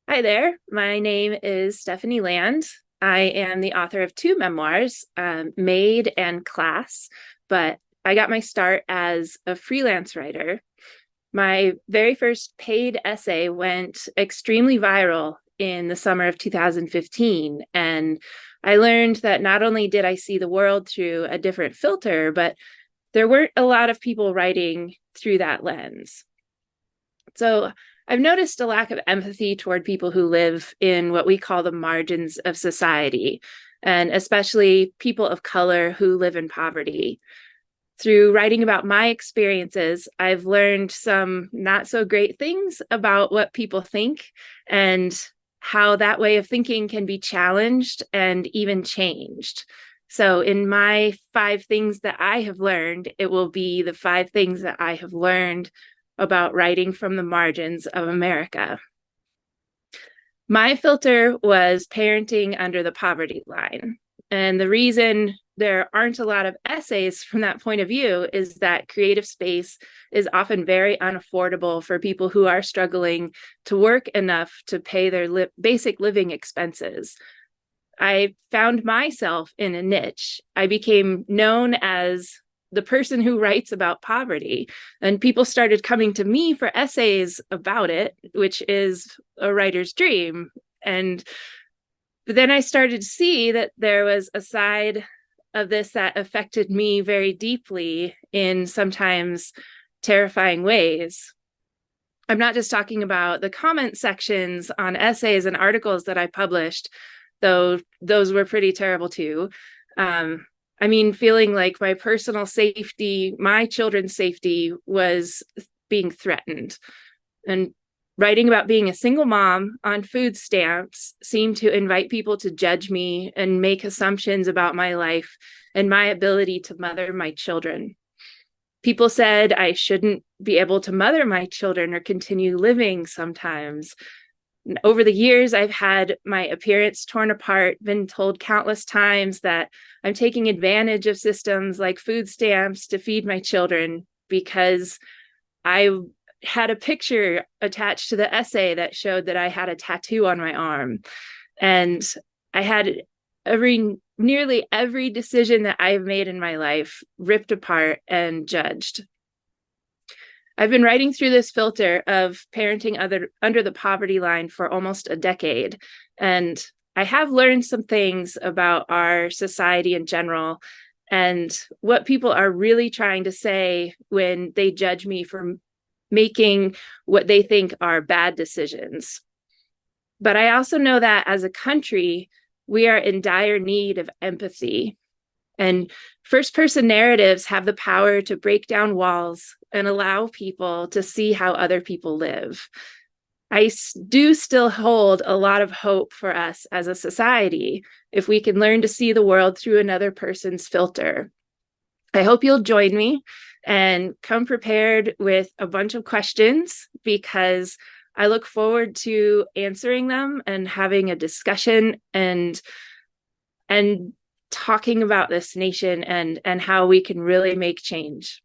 Hi there. My name is Stephanie Land. I am the author of two memoirs, Made and Class, but I got my start as a freelance writer. My very first paid essay went extremely viral in the summer of 2015. And I learned that not only did I see the world through a different filter, but there weren't a lot of people writing through that lens. So I've noticed a lack of empathy toward people who live in what we call the margins of society, and especially people of color who live in poverty. Through writing about my experiences, I've learned some not so great things about what people think and how that way of thinking can be challenged and even changed. So, in my five things that I have learned, it will be the five things that I have learned about writing from the margins of America. My filter was parenting under the poverty line. And the reason there aren't a lot of essays from that point of view is that creative space is often very unaffordable for people who are struggling to work enough to pay their basic living expenses. I found myself in a niche. I became known as the person who writes about poverty, and people started coming to me for essays about it, which is a writer's dream. And then I started to see that there was a side of this that affected me very deeply in sometimes terrifying ways. I'm not just talking about the comment sections on essays and articles that I published, though those were pretty terrible too. I mean, feeling like my personal safety, my children's safety was being threatened. And writing about being a single mom on food stamps seemed to invite people to judge me and make assumptions about my life and my ability to mother my children. People said I shouldn't be able to mother my children or continue living sometimes. Over the years, I've had my appearance torn apart, been told countless times that I'm taking advantage of systems like food stamps to feed my children because I had a picture attached to the essay that showed that I had a tattoo on my arm. And I had nearly every decision that I've made in my life ripped apart and judged. I've been writing through this filter of parenting under the poverty line for almost a decade. And I have learned some things about our society in general and what people are really trying to say when they judge me for making what they think are bad decisions. But I also know that as a country, we are in dire need of empathy. And first person narratives have the power to break down walls and allow people to see how other people live. I do still hold a lot of hope for us as a society if we can learn to see the world through another person's filter. I hope you'll join me and come prepared with a bunch of questions because I look forward to answering them and having a discussion and talking about this nation and how we can really make change.